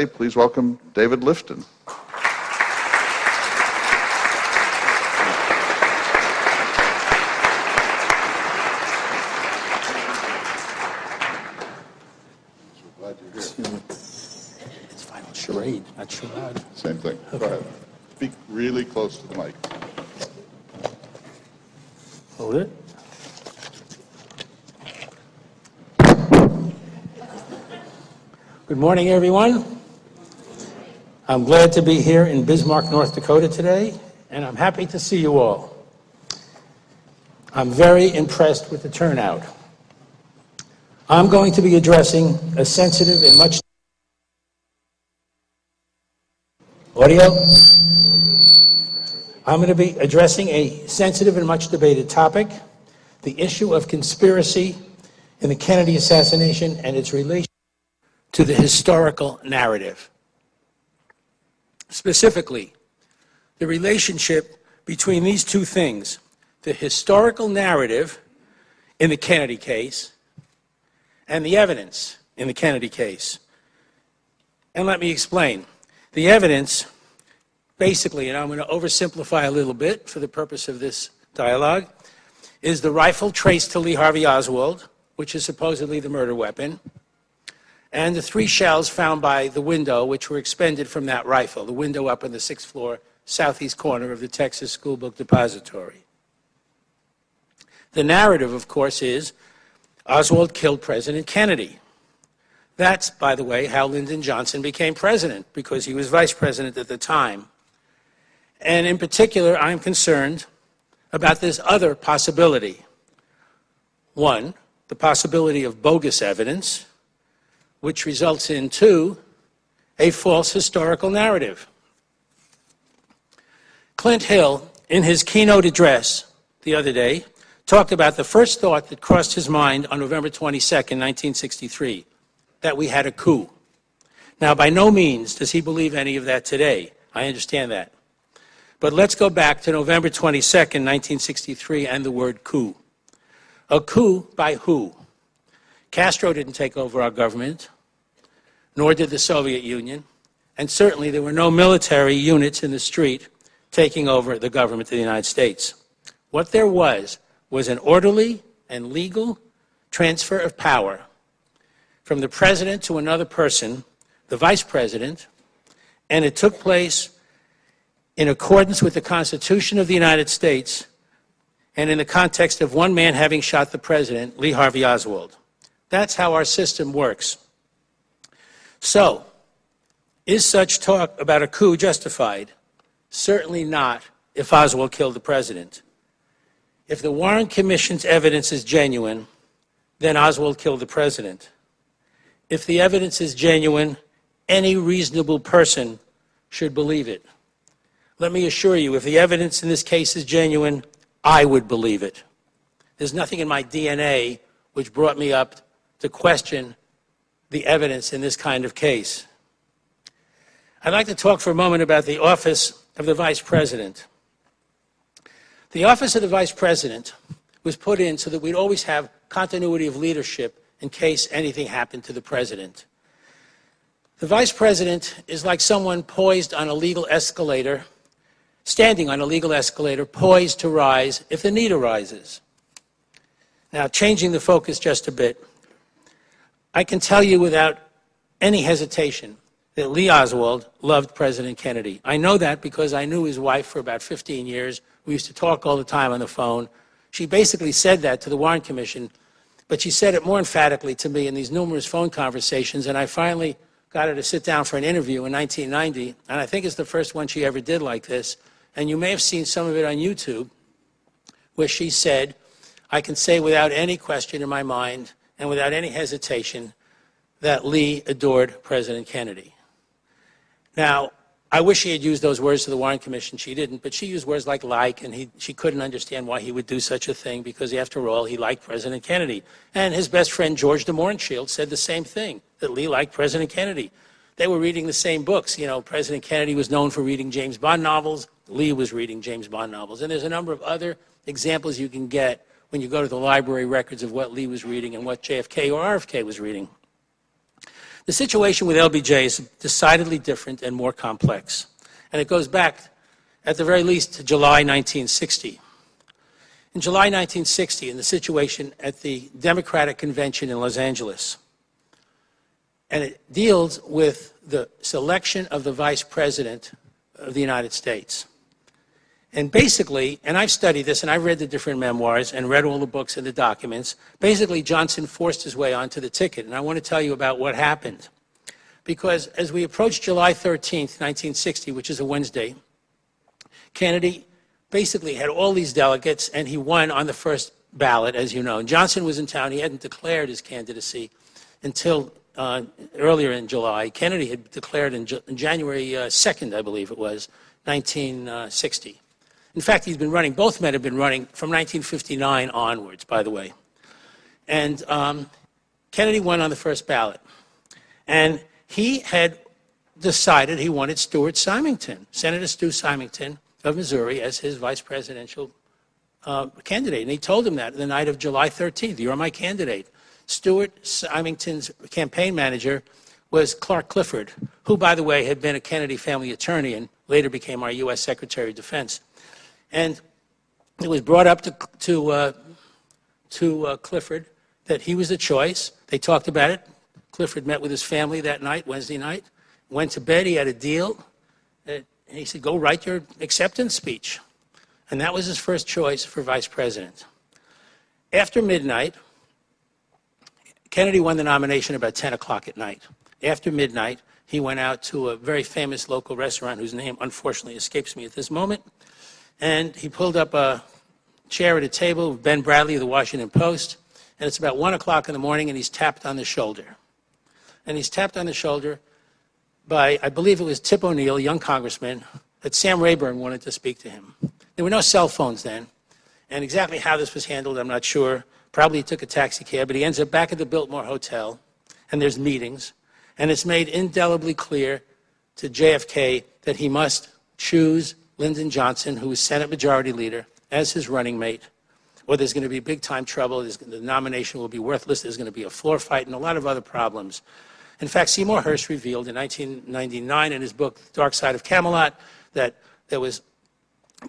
Please welcome David Lifton. Glad you're here. It's final charade, not charade. Same thing. Okay. Go ahead. Speak really close to the mic. Hold it. Good morning, everyone. I'm glad to be here in Bismarck, North Dakota today, and I'm happy to see you all. I'm very impressed with the turnout. I'm going to be addressing a sensitive and much audio. I'm going to be addressing a sensitive and much debated topic, the issue of conspiracy in the Kennedy assassination and its relation to the historical narrative. Specifically, the relationship between these two things, the historical narrative in the Kennedy case and the evidence in the Kennedy case. And let me explain. The evidence, basically, and I'm going to oversimplify a little bit for the purpose of this dialogue, is the rifle traced to Lee Harvey Oswald, which is supposedly the murder weapon, and the 3 shells found by the window, which were expended from that rifle, the window up on the 6th floor, southeast corner of the Texas School Book Depository. The narrative, of course, is Oswald killed President Kennedy. That's, by the way, how Lyndon Johnson became president, because he was vice president at the time. And in particular, I'm concerned about this other possibility. One, the possibility of bogus evidence, which results in, 2, a false historical narrative. Clint Hill, in his keynote address the other day, talked about the first thought that crossed his mind on November 22nd, 1963, that we had a coup. Now, by no means does he believe any of that today. I understand that. But let's go back to November 22nd, 1963, and the word coup. A coup by who? Castro didn't take over our government, nor did the Soviet Union, and certainly there were no military units in the street taking over the government of the United States. What there was an orderly and legal transfer of power from the president to another person, the vice president, and it took place in accordance with the Constitution of the United States and in the context of one man having shot the president, Lee Harvey Oswald. That's how our system works. So, is such talk about a coup justified? Certainly not if Oswald killed the president. If the Warren Commission's evidence is genuine, then Oswald killed the president. If the evidence is genuine, any reasonable person should believe it. Let me assure you, if the evidence in this case is genuine, I would believe it. There's nothing in my DNA which brought me up to question the evidence in this kind of case. I'd like to talk for a moment about the office of the vice president. The office of the vice president was put in so that we'd always have continuity of leadership in case anything happened to the president. The vice president is like someone poised on a legal escalator, standing on a legal escalator, poised to rise if the need arises. Now, changing the focus just a bit, I can tell you without any hesitation that Lee Oswald loved President Kennedy. I know that because I knew his wife for about 15 years. We used to talk all the time on the phone. She basically said that to the Warren Commission, but she said it more emphatically to me in these numerous phone conversations, and I finally got her to sit down for an interview in 1990, and I think it's the first one she ever did like this, and you may have seen some of it on YouTube, where she said, I can say without any question in my mind and without any hesitation that Lee adored President Kennedy. Now, I wish she had used those words to the Warren Commission. She didn't, but she used words like, and she couldn't understand why he would do such a thing because, after all, he liked President Kennedy. And his best friend, George de Mohrenschildt, said the same thing, that Lee liked President Kennedy. They were reading the same books. You know, President Kennedy was known for reading James Bond novels. Lee was reading James Bond novels. And there's a number of other examples you can get when you go to the library records of what Lee was reading and what JFK or RFK was reading. The situation with LBJ is decidedly different and more complex. And it goes back, at the very least, to July 1960. In July 1960, in the situation at the Democratic Convention in Los Angeles, and it deals with the selection of the Vice President of the United States. And basically, and I've studied this, and I've read the different memoirs and read all the books and the documents, basically Johnson forced his way onto the ticket. And I want to tell you about what happened. Because as we approached July 13th, 1960, which is a Wednesday, Kennedy basically had all these delegates, and he won on the first ballot, as you know. And Johnson was in town. He hadn't declared his candidacy until earlier in July. Kennedy had declared in January 2nd, I believe it was, 1960. In fact, he's been running, both men have been running from 1959 onwards, by the way. And Kennedy won on the first ballot. And he had decided he wanted Stuart Symington, Senator Stu Symington of Missouri, as his vice presidential candidate. And he told him that the night of July 13th, you're my candidate. Stuart Symington's campaign manager was Clark Clifford, who, by the way, had been a Kennedy family attorney and later became our U.S. Secretary of Defense. And it was brought up to Clifford that he was the choice. They talked about it. Clifford met with his family that night, Wednesday night, went to bed. He had a deal. And he said, go write your acceptance speech. And that was his first choice for vice president. After midnight, Kennedy won the nomination about 10 o'clock at night. After midnight, he went out to a very famous local restaurant whose name unfortunately escapes me at this moment. And he pulled up a chair at a table with Ben Bradley of the Washington Post. And it's about 1 o'clock in the morning, and he's tapped on the shoulder. And he's tapped on the shoulder by, I believe it was Tip O'Neill, a young congressman, that Sam Rayburn wanted to speak to him. There were no cell phones then. And exactly how this was handled, I'm not sure. Probably he took a taxi cab, but he ends up back at the Biltmore Hotel, and there's meetings. And it's made indelibly clear to JFK that he must choose Lyndon Johnson, who is Senate Majority Leader, as his running mate, or there's going to be big-time trouble. The nomination will be worthless. There's going to be a floor fight and a lot of other problems. In fact, Seymour Hersh revealed in 1999 in his book, Dark Side of Camelot, that there was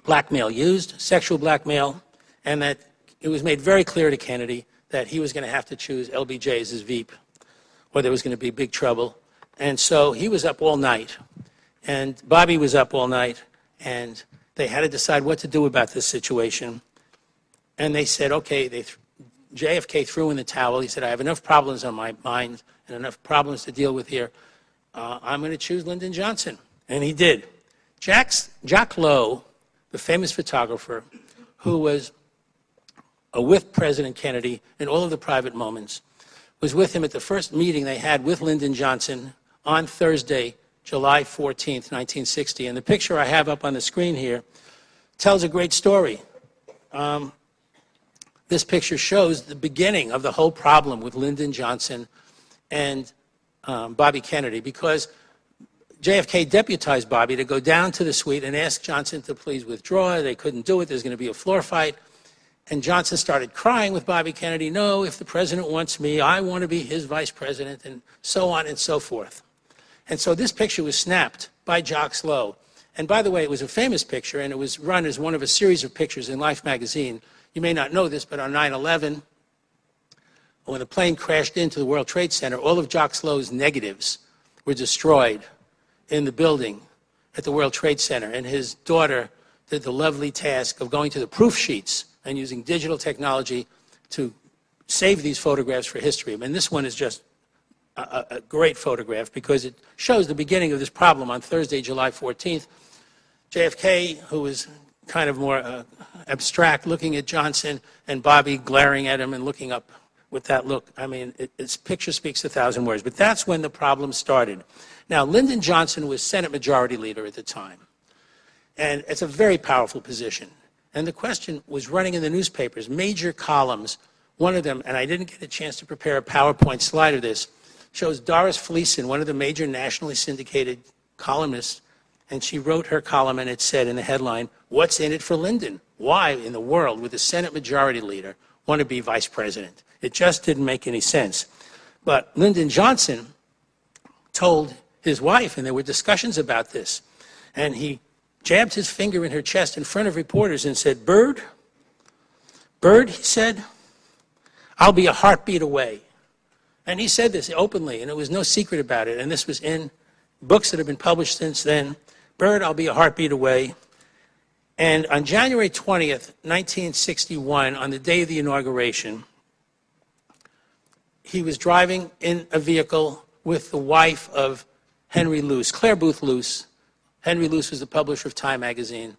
blackmail used, sexual blackmail, and that it was made very clear to Kennedy that he was going to have to choose LBJ as his Veep, or there was going to be big trouble. And so he was up all night, and Bobby was up all night, and they had to decide what to do about this situation. And they said, okay, JFK threw in the towel. He said, I have enough problems on my mind and enough problems to deal with here. I'm going to choose Lyndon Johnson. And he did. Jack Lowe, the famous photographer, who was with President Kennedy in all of the private moments, was with him at the first meeting they had with Lyndon Johnson on Thursday, July 14th, 1960. And the picture I have up on the screen here tells a great story. This picture shows the beginning of the whole problem with Lyndon Johnson and Bobby Kennedy, because JFK deputized Bobby to go down to the suite and ask Johnson to please withdraw. They couldn't do it. There's going to be a floor fight. And Johnson started crying with Bobby Kennedy, no, if the president wants me, I want to be his vice president, and so on and so forth. And so this picture was snapped by Jacques Lowe. And by the way, it was a famous picture, and it was run as one of a series of pictures in Life magazine. You may not know this, but on 9/11, when the plane crashed into the World Trade Center, all of Jacques Lowe's negatives were destroyed in the building at the World Trade Center. And his daughter did the lovely task of going to the proof sheets and using digital technology to save these photographs for history. I mean, this one is just a great photograph because it shows the beginning of this problem on Thursday, July 14th. JFK, who was kind of more abstract, looking at Johnson, and Bobby glaring at him and looking up with that look. I mean, its picture speaks 1,000 words. But that's when the problem started. Now, Lyndon Johnson was Senate Majority Leader at the time. And it's a very powerful position. And the question was running in the newspapers, major columns. One of them, and I didn't get a chance to prepare a PowerPoint slide of this, shows Doris Fleeson, one of the major nationally syndicated columnists, and she wrote her column, and it said in the headline, "What's in it for Lyndon? Why in the world would the Senate Majority Leader want to be vice president?" It just didn't make any sense. But Lyndon Johnson told his wife, and there were discussions about this, and he jabbed his finger in her chest in front of reporters and said, Bird, he said, I'll be a heartbeat away. And he said this openly, and there was no secret about it, and this was in books that have been published since then. Bird, I'll be a heartbeat away. And on January 20th, 1961, on the day of the inauguration, he was driving in a vehicle with the wife of Henry Luce, Claire Booth Luce. Henry Luce was the publisher of Time magazine.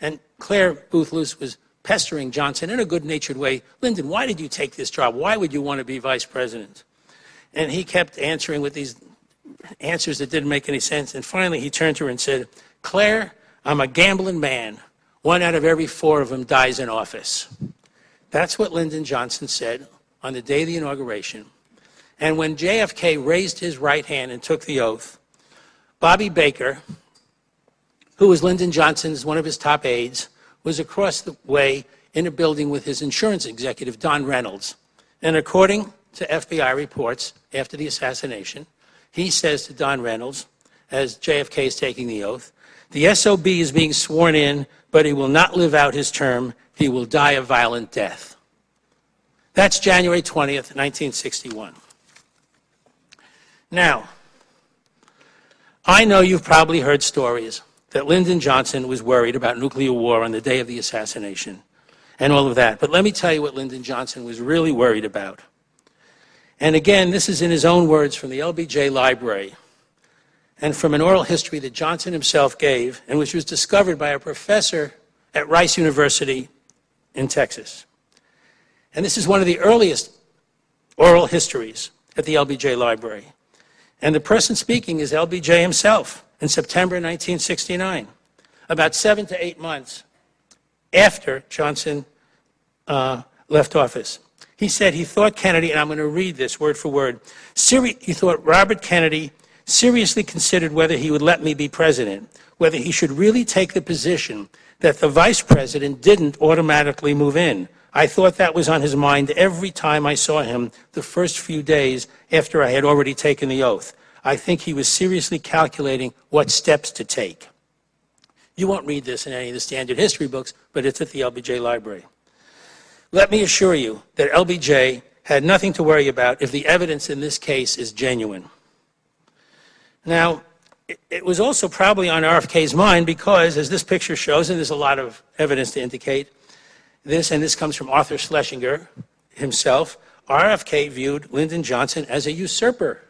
And Claire Booth Luce was pestering Johnson in a good-natured way. Lyndon, why did you take this job? Why would you want to be vice president? And he kept answering with these answers that didn't make any sense. And finally, he turned to her and said, Claire, I'm a gambling man. 1 out of every 4 of them dies in office. That's what Lyndon Johnson said on the day of the inauguration. And when JFK raised his right hand and took the oath, Bobby Baker, who was Lyndon Johnson's, one of his top aides, was across the way in a building with his insurance executive, Don Reynolds. And according to FBI reports after the assassination, he says to Don Reynolds, as JFK is taking the oath, the SOB is being sworn in, but he will not live out his term. He will die a violent death. That's January 20th, 1961. Now, I know you've probably heard stories that Lyndon Johnson was worried about nuclear war on the day of the assassination and all of that. But let me tell you what Lyndon Johnson was really worried about. And again, this is in his own words from the LBJ Library and from an oral history that Johnson himself gave and which was discovered by a professor at Rice University in Texas. And this is one of the earliest oral histories at the LBJ Library. And the person speaking is LBJ himself in September 1969, about 7 to 8 months after Johnson left office. He said he thought Kennedy, and I'm going to read this word for word, he thought Robert Kennedy seriously considered whether he would let me be president, whether he should really take the position that the vice president didn't automatically move in. I thought that was on his mind every time I saw him the first few days after I had already taken the oath. I think he was seriously calculating what steps to take. You won't read this in any of the standard history books, but it's at the LBJ Library. Let me assure you that LBJ had nothing to worry about if the evidence in this case is genuine. Now, it was also probably on RFK's mind because, as this picture shows, and there's a lot of evidence to indicate this, and this comes from Arthur Schlesinger himself, RFK viewed Lyndon Johnson as a usurper.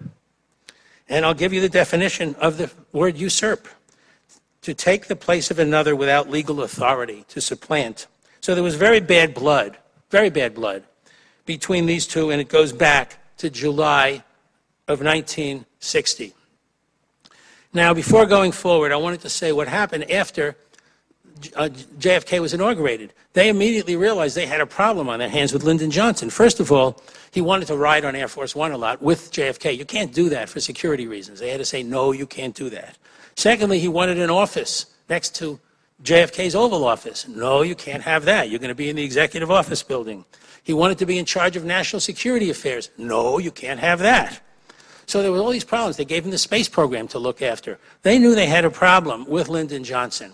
And I'll give you the definition of the word usurp. To take the place of another without legal authority, to supplant. So there was very bad blood between these two, and it goes back to July of 1960. Now, before going forward, I wanted to say what happened after JFK was inaugurated. They immediately realized they had a problem on their hands with Lyndon Johnson. First of all, he wanted to ride on Air Force One a lot with JFK. You can't do that for security reasons. They had to say, no, you can't do that. Secondly, he wanted an office next to JFK's Oval Office. No, you can't have that. You're going to be in the executive office building. He wanted to be in charge of national security affairs. No, you can't have that. So there were all these problems. They gave him the space program to look after. They knew they had a problem with Lyndon Johnson.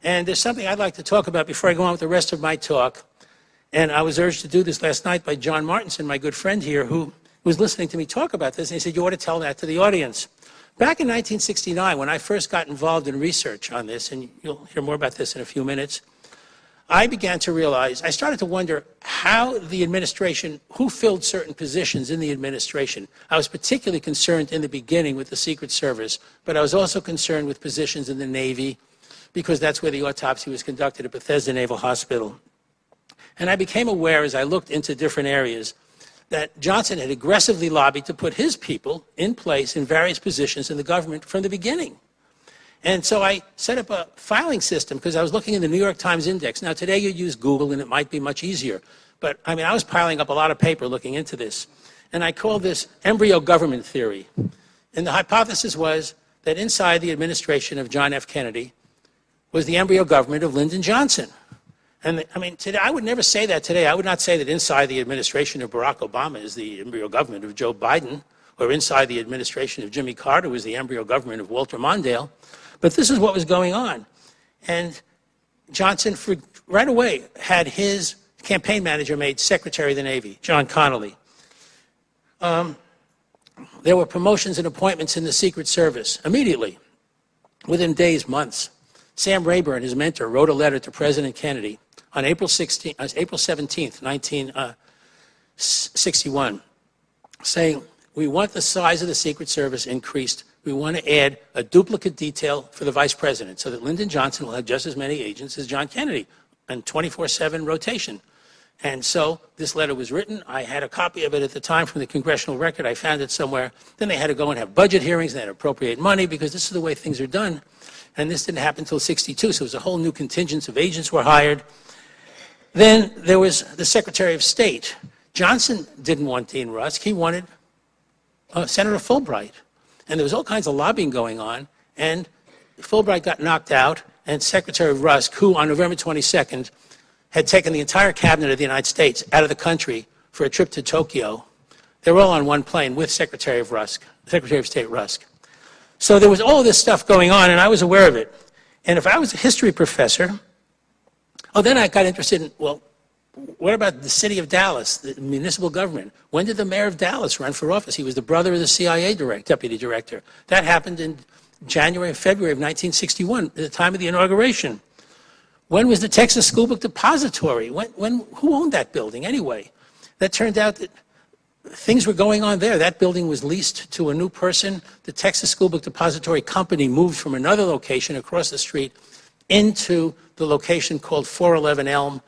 And there's something I'd like to talk about before I go on with the rest of my talk. And I was urged to do this last night by John Martinson, my good friend here, who was listening to me talk about this. And he said, you ought to tell that to the audience. Back in 1969, when I first got involved in research on this, and you'll hear more about this in a few minutes, I began to realize, I started to wonder how the administration, who filled certain positions in the administration. I was particularly concerned in the beginning with the Secret Service, but I was also concerned with positions in the Navy, because that's where the autopsy was conducted at Bethesda Naval Hospital. And I became aware as I looked into different areas that Johnson had aggressively lobbied to put his people in place in various positions in the government from the beginning. And so I set up a filing system because I was looking in the New York Times Index. Now, today you use Google and it might be much easier. But, I mean, I was piling up a lot of paper looking into this. And I called this embryo government theory. And the hypothesis was that inside the administration of John F. Kennedy was the embryo government of Lyndon Johnson. And, I mean, today, I would never say that today. I would not say that inside the administration of Barack Obama is the embryo government of Joe Biden or inside the administration of Jimmy Carter was the embryo government of Walter Mondale. But this is what was going on. And Johnson, right away, had his campaign manager made Secretary of the Navy, John Connally. There were promotions and appointments in the Secret Service immediately, within days, months. Sam Rayburn, his mentor, wrote a letter to President Kennedy on April 17th, 1961, saying, we want the size of the Secret Service increased. We want to add a duplicate detail for the vice president so that Lyndon Johnson will have just as many agents as John Kennedy and 24/7 rotation. And so this letter was written. I had a copy of it at the time from the Congressional Record. I found it somewhere. Then they had to go and have budget hearings. They had to appropriate money because this is the way things are done. And this didn't happen until '62, so it was a whole new contingent of agents were hired. Then there was the Secretary of State. Johnson didn't want Dean Rusk. He wanted Senator Fulbright. And there was all kinds of lobbying going on. And Fulbright got knocked out, and Secretary Rusk, who on November 22nd had taken the entire cabinet of the United States out of the country for a trip to Tokyo. They were all on one plane with Secretary of State Rusk. So there was all this stuff going on, and I was aware of it. And if I was a history professor, then I got interested in, well, what about the city of Dallas, the municipal government? When did the mayor of Dallas run for office? He was the brother of the CIA deputy director. That happened in January and February of 1961, at the time of the inauguration. When was the Texas School Book Depository? Who owned that building anyway? That turned out that things were going on there. That building was leased to a new person. The Texas School Book Depository Company moved from another location across the street into the location called 411 Elm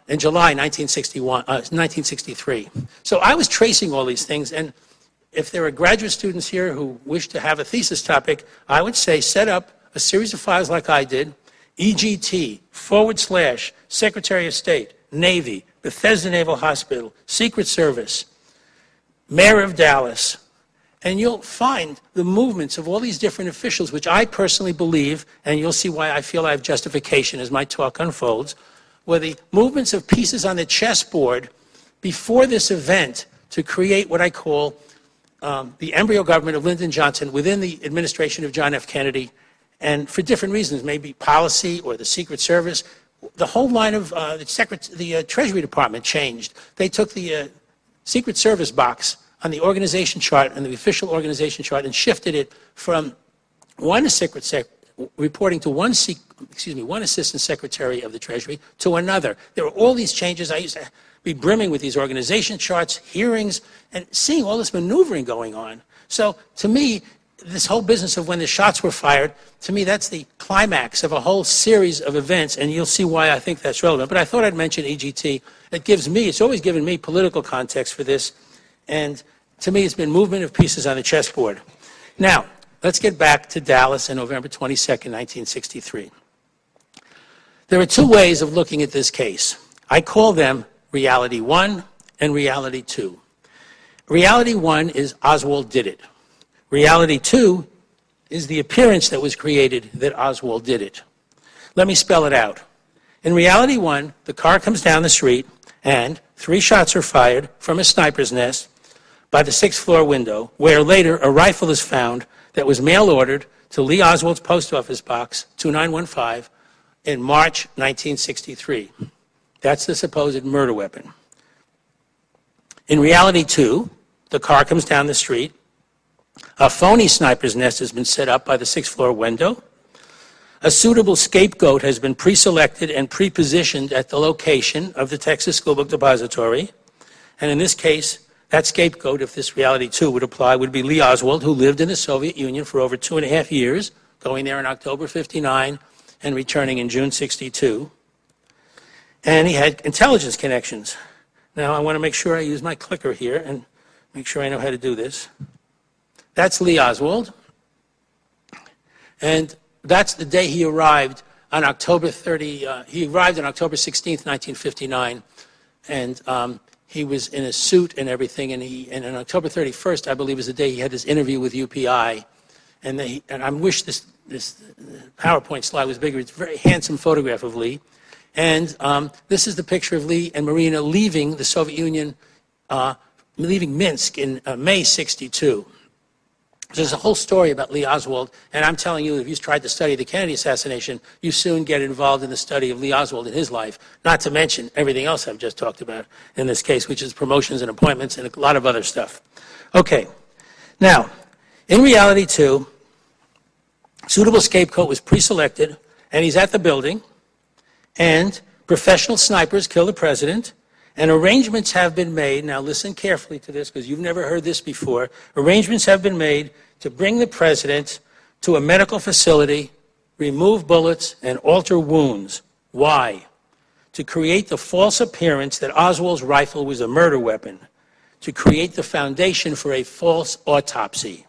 in July 1963. So I was tracing all these things, and if there are graduate students here who wish to have a thesis topic, I would say set up a series of files like I did, EGT, / Secretary of State, Navy, Bethesda Naval Hospital, Secret Service, Mayor of Dallas, and you'll find the movements of all these different officials, which I personally believe, and you'll see why I feel I have justification as my talk unfolds, were the movements of pieces on the chessboard before this event to create what I call the embryo government of Lyndon Johnson within the administration of John F. Kennedy, and for different reasons, maybe policy or the Secret Service. The whole line of the Treasury Department changed. They took the Secret Service box on the organization chart and the official organization chart and shifted it from one reporting to one assistant secretary of the Treasury to another. There were all these changes. I used to be brimming with these organization charts, hearings, and seeing all this maneuvering going on. So to me, this whole business of when the shots were fired, to me, that's the climax of a whole series of events, and you'll see why I think that's relevant. But I thought I'd mention EGT. It's always given me political context for this, and to me, it's been movement of pieces on the chessboard. Now, let's get back to Dallas on November 22nd, 1963. There are two ways of looking at this case. I call them Reality 1 and Reality 2. Reality 1 is Oswald did it. Reality 2 is the appearance that was created that Oswald did it. Let me spell it out. In Reality 1, the car comes down the street and 3 shots are fired from a sniper's nest by the 6th floor window, where later a rifle is found that was mail-ordered to Lee Oswald's post office box, 2915, in March 1963. That's the supposed murder weapon. In Reality 2, the car comes down the street. A phony sniper's nest has been set up by the 6th floor window. A suitable scapegoat has been pre-selected and pre-positioned at the location of the Texas School Book Depository. And in this case, that scapegoat, if this Reality 2 would apply, would be Lee Oswald, who lived in the Soviet Union for over 2.5 years, going there in October 59 and returning in June 62. And he had intelligence connections. Now, I want to make sure I use my clicker here and make sure I know how to do this. That's Lee Oswald. And that's the day he arrived on October 30. He arrived on October 16th, 1959. And he was in a suit and everything. And on October 31st, I believe, is the day he had this interview with UPI. And I wish this PowerPoint slide was bigger. It's a very handsome photograph of Lee. And this is the picture of Lee and Marina leaving the Soviet Union leaving Minsk in May '62. There's a whole story about Lee Oswald, and I'm telling you, if you tried to study the Kennedy assassination, you soon get involved in the study of Lee Oswald and his life, not to mention everything else I've just talked about in this case, which is promotions and appointments and a lot of other stuff. Okay, now, in reality, too, suitable scapegoat was pre-selected, and he's at the building, and professional snipers kill the president, and arrangements have been made, now listen carefully to this because you've never heard this before, arrangements have been made to bring the president to a medical facility, remove bullets, and alter wounds. Why? To create the false appearance that Oswald's rifle was a murder weapon, to create the foundation for a false autopsy.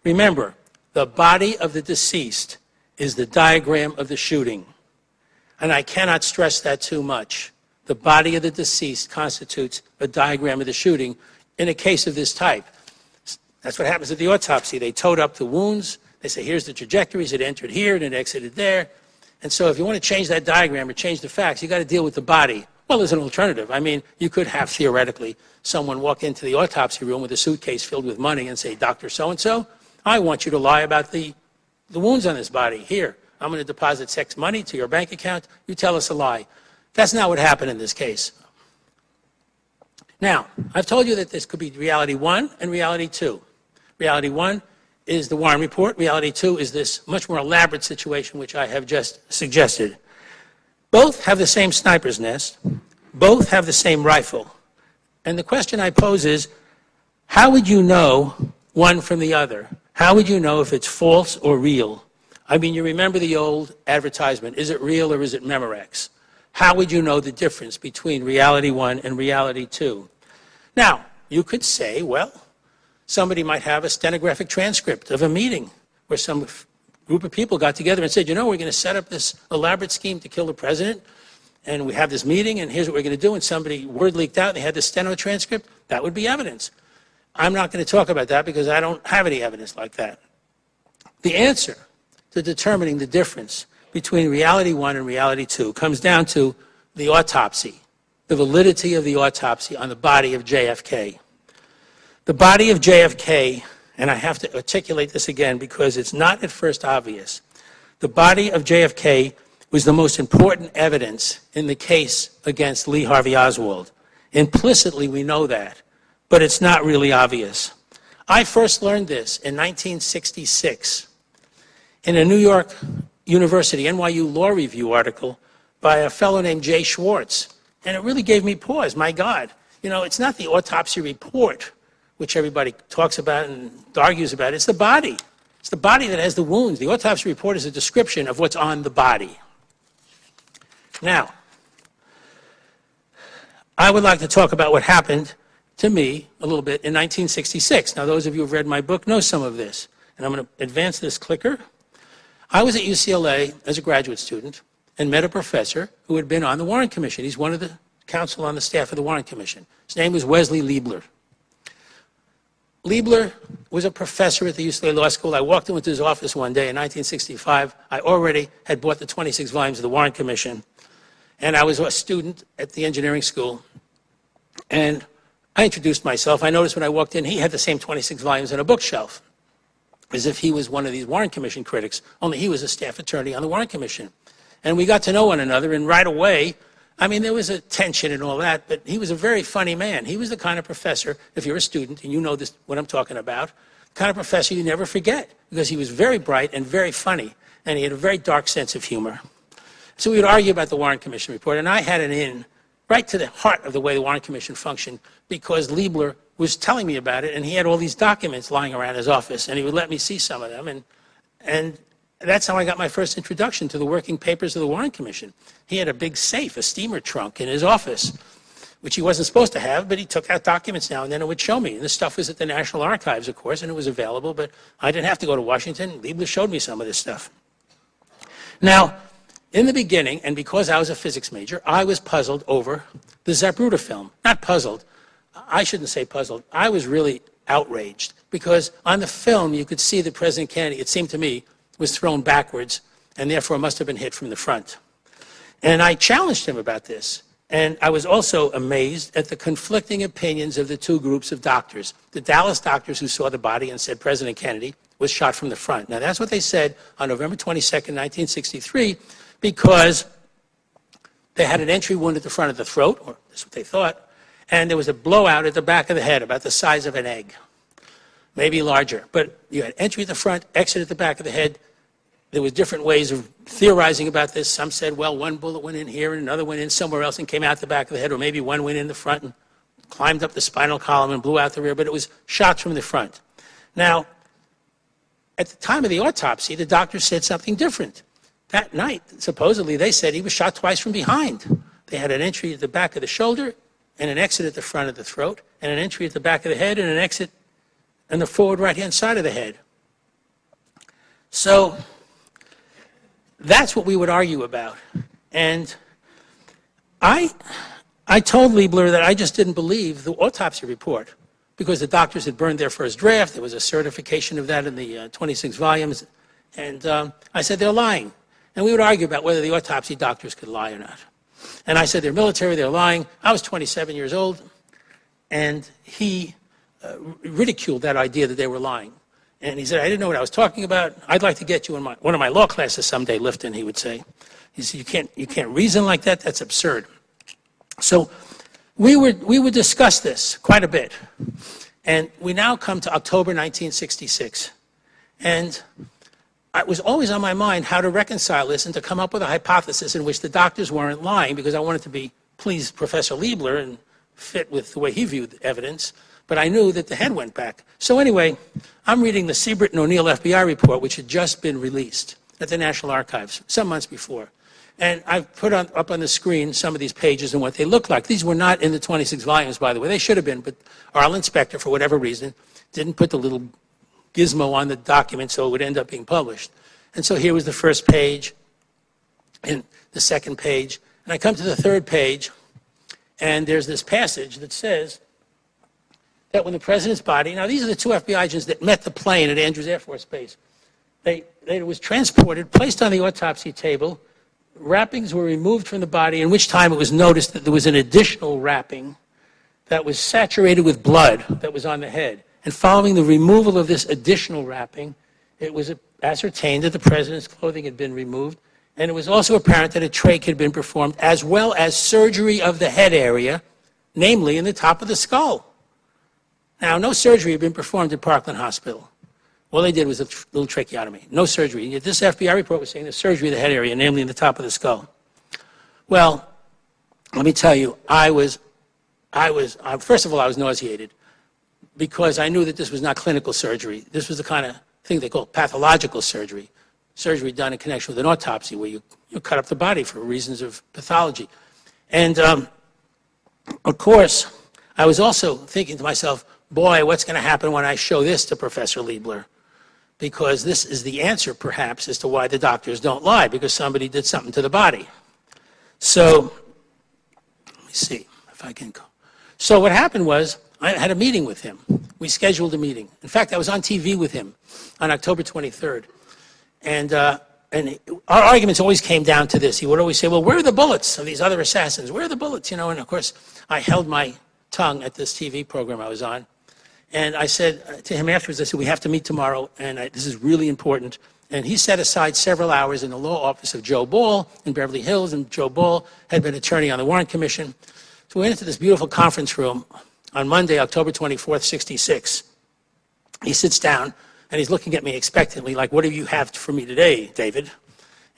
Remember, the body of the deceased is the diagram of the shooting, and I cannot stress that too much. The body of the deceased constitutes a diagram of the shooting in a case of this type. That's what happens at the autopsy. They toed up the wounds. They say, here's the trajectories. It entered here and it exited there. And so if you want to change that diagram or change the facts, you got to deal with the body. Well, there's an alternative. I mean, you could have, theoretically, someone walk into the autopsy room with a suitcase filled with money and say, Dr. So-and-so, I want you to lie about the wounds on this body. Here, I'm going to deposit X money to your bank account. You tell us a lie. That's not what happened in this case. Now, I've told you that this could be reality 1 and reality 2. Reality 1 is the Warren report. Reality 2 is this much more elaborate situation which I have just suggested. Both have the same sniper's nest. Both have the same rifle. And the question I pose is, how would you know one from the other? How would you know if it's false or real? I mean, you remember the old advertisement, is it real or is it Memorex? How would you know the difference between reality 1 and reality 2? Now, you could say, well, somebody might have a stenographic transcript of a meeting where some group of people got together and said, you know, we're going to set up this elaborate scheme to kill the president, and we have this meeting, and here's what we're going to do, and somebody, word leaked out, and they had the steno transcript. That would be evidence. I'm not going to talk about that because I don't have any evidence like that. The answer to determining the difference between reality 1 and reality 2 comes down to the autopsy, the validity of the autopsy on the body of JFK. The body of JFK, and I have to articulate this again because it's not at first obvious, the body of JFK was the most important evidence in the case against Lee Harvey Oswald. Implicitly, we know that, but it's not really obvious. I first learned this in 1966 in a New York University, NYU Law Review article by a fellow named Jay Schwartz. And it really gave me pause. My God, you know, it's not the autopsy report, which everybody talks about and argues about. It's the body. It's the body that has the wounds. The autopsy report is a description of what's on the body. Now, I would like to talk about what happened to me a little bit in 1966. Now, those of you who have read my book know some of this. And I'm going to advance this clicker. I was at UCLA as a graduate student and met a professor who had been on the Warren Commission. He's one of the counsel on the staff of the Warren Commission. His name was Wesley Liebler. Liebler was a professor at the UCLA Law School. I walked into his office one day in 1965. I already had bought the 26 volumes of the Warren Commission, and I was a student at the engineering school. And I introduced myself. I noticed when I walked in, he had the same 26 volumes on a bookshelf, as if he was one of these Warren Commission critics, only he was a staff attorney on the Warren Commission. And we got to know one another, and right away, I mean, there was a tension and all that, but he was a very funny man. He was the kind of professor, if you're a student, and you know this, what I'm talking about, the kind of professor you never forget, because he was very bright and very funny, and he had a very dark sense of humor. So we would argue about the Warren Commission report, and I had an in right to the heart of the way the Warren Commission functioned, because Liebler was telling me about it, and he had all these documents lying around his office, and he would let me see some of them, and that's how I got my first introduction to the working papers of the Warren Commission. He had a big safe, a steamer trunk in his office, which he wasn't supposed to have, but he took out documents now and then and would show me. And this stuff was at the National Archives, of course, and it was available, but I didn't have to go to Washington. Liebler showed me some of this stuff. Now, in the beginning, and because I was a physics major, I was puzzled over the Zapruder film. Not puzzled. I shouldn't say puzzled. I was really outraged because on the film you could see that President Kennedy, it seemed to me, was thrown backwards and therefore must have been hit from the front. And I challenged him about this. And I was also amazed at the conflicting opinions of the two groups of doctors. The Dallas doctors who saw the body and said President Kennedy was shot from the front. Now, that's what they said on November 22nd, 1963, because they had an entry wound at the front of the throat, or that's what they thought, and there was a blowout at the back of the head, about the size of an egg, maybe larger. But you had entry at the front, exit at the back of the head. There was different ways of theorizing about this. Some said, well, one bullet went in here and another went in somewhere else and came out the back of the head, or maybe one went in the front and climbed up the spinal column and blew out the rear, but it was shots from the front. Now, at the time of the autopsy, the doctor said something different. That night, supposedly, they said he was shot twice from behind. They had an entry at the back of the shoulder and an exit at the front of the throat, and an entry at the back of the head and an exit on the forward right-hand side of the head. So that's what we would argue about. And I told Liebler that I just didn't believe the autopsy report because the doctors had burned their first draft. There was a certification of that in the 26 volumes. And I said, they're lying. And we would argue about whether the autopsy doctors could lie or not. And I said, they're military, they're lying. I was 27 years old, and he ridiculed that idea that they were lying. And he said, I didn't know what I was talking about. I'd like to get you in one of my law classes someday, Lifton, he would say. He said, you can't reason like that, that's absurd. So we would discuss this quite a bit. And we now come to October 1966. And it was always on my mind how to reconcile this and to come up with a hypothesis in which the doctors weren't lying, because I wanted to please Professor Liebler and fit with the way he viewed evidence. But I knew that the head went back. So anyway, I'm reading the Siebert and O'Neill FBI report, which had just been released at the National Archives some months before. And I've put up on the screen some of these pages and what they look like. These were not in the 26 volumes, by the way. They should have been, but our inspector, for whatever reason, didn't put the little gizmo on the document so it would end up being published. And so here was the first page and the second page. And I come to the third page, and there's this passage that says that when the president's body, now these are the two FBI agents that met the plane at Andrews Air Force Base. It was transported, placed on the autopsy table, wrappings were removed from the body, in which time it was noticed that there was an additional wrapping that was saturated with blood that was on the head. And following the removal of this additional wrapping, it was ascertained that the president's clothing had been removed, and it was also apparent that a trach had been performed, as well as surgery of the head area, namely in the top of the skull. Now, no surgery had been performed at Parkland Hospital. All they did was a little tracheotomy, no surgery. Yet this FBI report was saying the surgery of the head area, namely in the top of the skull. Well, let me tell you, first of all, I was nauseated, because I knew that this was not clinical surgery. This was the kind of thing they call pathological surgery, surgery done in connection with an autopsy where you cut up the body for reasons of pathology. And, of course, I was also thinking to myself, boy, what's going to happen when I show this to Professor Liebler? Because this is the answer, perhaps, as to why the doctors don't lie, because somebody did something to the body. So, let me see if I can go. So what happened was, I had a meeting with him. We scheduled a meeting. In fact, I was on TV with him on October 23rd. And our arguments always came down to this. He would always say, well, where are the bullets of these other assassins? Where are the bullets? You know, and of course, I held my tongue at this TV program I was on. And I said to him afterwards, I said, we have to meet tomorrow, and this is really important. And he set aside several hours in the law office of Joe Ball in Beverly Hills, and Joe Ball had been attorney on the Warren Commission. So we went into this beautiful conference room on Monday, October 24th, 66. He sits down, and he's looking at me expectantly, like, what do you have for me today, David?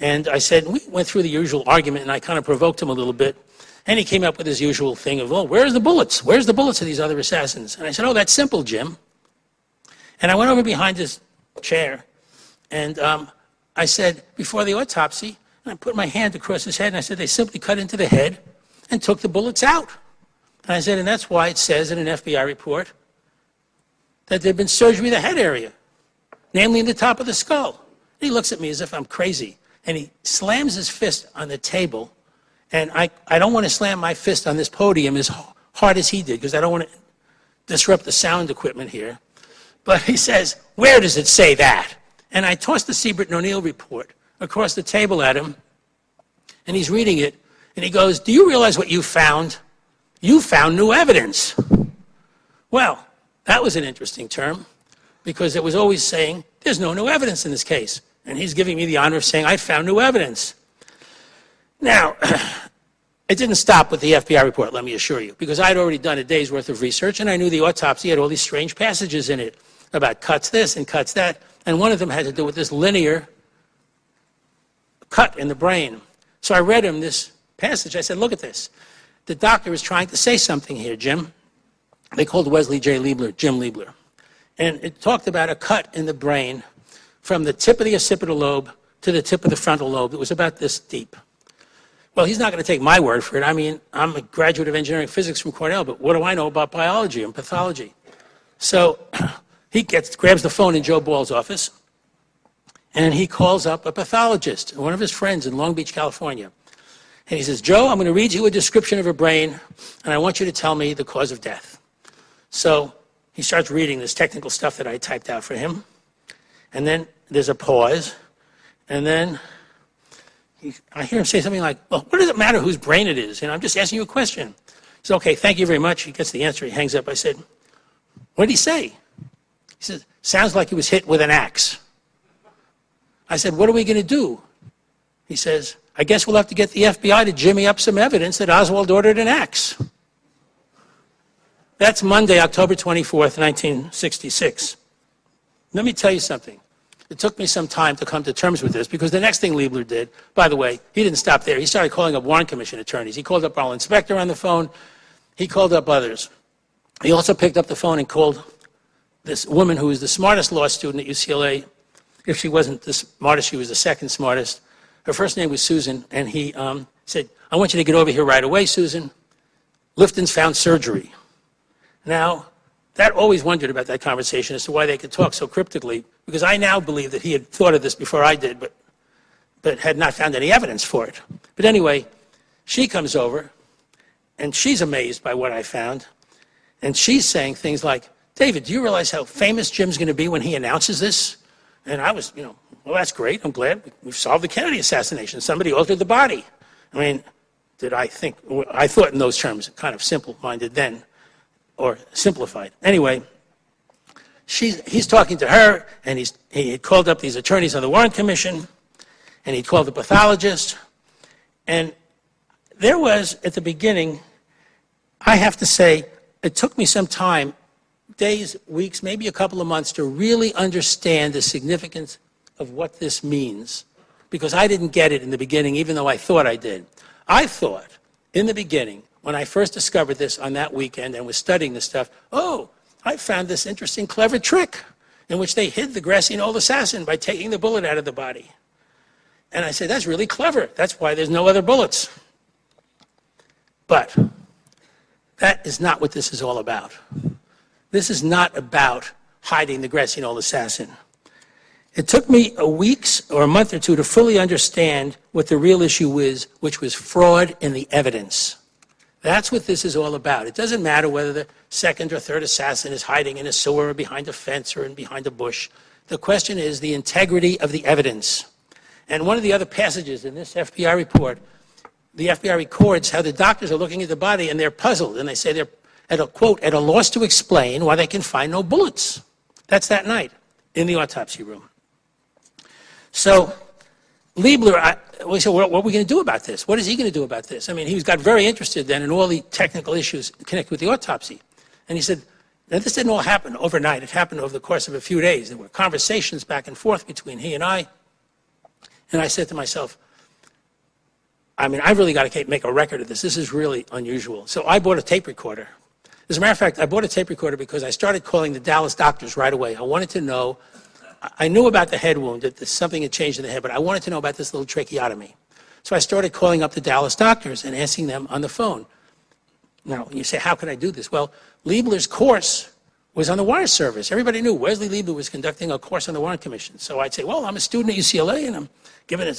And I said, we went through the usual argument, and I kind of provoked him a little bit. And he came up with his usual thing of, well, where's the bullets? Where's the bullets of these other assassins? And I said, oh, that's simple, Jim. And I went over behind his chair, and I said, before the autopsy, and I put my hand across his head, and I said, they simply cut into the head and took the bullets out. And I said, and that's why it says in an FBI report that there'd been surgery of the head area, namely in the top of the skull. And he looks at me as if I'm crazy, and he slams his fist on the table. And I don't want to slam my fist on this podium as hard as he did, because I don't want to disrupt the sound equipment here. But he says, where does it say that? And I tossed the Siebert and O'Neill report across the table at him, and he's reading it. And he goes, do you realize what you found? You found new evidence. Well, that was an interesting term because it was always saying, there's no new evidence in this case. And he's giving me the honor of saying, I found new evidence. Now, it didn't stop with the FBI report, let me assure you, because I'd already done a day's worth of research, and I knew the autopsy had all these strange passages in it about cuts this and cuts that, and one of them had to do with this linear cut in the brain. So I read him this passage. I said, look at this. The doctor is trying to say something here, Jim. They called Wesley J. Liebler, Jim Liebler. And it talked about a cut in the brain from the tip of the occipital lobe to the tip of the frontal lobe. It was about this deep. Well, he's not going to take my word for it. I mean, I'm a graduate of engineering physics from Cornell, but what do I know about biology and pathology? So he grabs the phone in Joe Ball's office, and he calls up a pathologist, one of his friends in Long Beach, California. And he says, Joe, I'm going to read you a description of a brain, and I want you to tell me the cause of death. So he starts reading this technical stuff that I typed out for him. And then there's a pause. And then I hear him say something like, well, what does it matter whose brain it is? I'm just asking you a question. He says, okay, thank you very much. He gets the answer. He hangs up. I said, what did he say? He says, sounds like he was hit with an axe. I said, what are we going to do? He says, I guess we'll have to get the FBI to jimmy up some evidence that Oswald ordered an axe. That's Monday, October 24th, 1966. Let me tell you something. It took me some time to come to terms with this because the next thing Liebler did, by the way, he didn't stop there. He started calling up Warren Commission attorneys. He called up our inspector on the phone. He called up others. He also picked up the phone and called this woman who was the smartest law student at UCLA. If she wasn't the smartest, she was the second smartest. Her first name was Susan, and he said, I want you to get over here right away, Susan. Lifton's found surgery. Now, that always wondered about that conversation as to why they could talk so cryptically, because I now believe that he had thought of this before I did, but had not found any evidence for it. But anyway, she comes over, and she's amazed by what I found, and she's saying things like, David, do you realize how famous Jim's going to be when he announces this? And I was, well, that's great. I'm glad we've solved the Kennedy assassination. Somebody altered the body. I mean, I thought in those terms, kind of simple-minded then, or simplified. Anyway, he's talking to her, and he had called up these attorneys on the Warren Commission, and he called the pathologist. And there was, at the beginning, I have to say, it took me some time, days, weeks, maybe a couple of months, to really understand the significance of what this means, because I didn't get it in the beginning, even though I thought I did. I thought, in the beginning, when I first discovered this on that weekend and was studying this stuff, oh, I found this interesting, clever trick in which they hid the grassy knoll assassin by taking the bullet out of the body. And I said, that's really clever. That's why there's no other bullets. But that is not what this is all about. This is not about hiding the grassy knoll assassin. It took me a week or a month or two to fully understand what the real issue is, which was fraud in the evidence. That's what this is all about. It doesn't matter whether the second or third assassin is hiding in a sewer or behind a fence or behind a bush. The question is the integrity of the evidence. And one of the other passages in this FBI report, the FBI records how the doctors are looking at the body and they're puzzled, and they say they're, at a quote, at a loss to explain why they can find no bullets. That's that night in the autopsy room. So Liebler, we said, what are we going to do about this? What is he going to do about this? I mean, he got very interested then in all the technical issues connected with the autopsy. And he said, now this didn't all happen overnight. It happened over the course of a few days. There were conversations back and forth between he and I. And I said to myself, I mean, I've really got to make a record of this. This is really unusual. So I bought a tape recorder. As a matter of fact, I bought a tape recorder because I started calling the Dallas doctors right away. I wanted to know, I knew about the head wound, that something had changed in the head, but I wanted to know about this little tracheotomy. So I started calling up the Dallas doctors and asking them on the phone. Now, you say, how can I do this? Well, Liebler's course was on the wire service. Everybody knew Wesley Liebler was conducting a course on the Warren Commission. So I'd say, well, I'm a student at UCLA, and I'm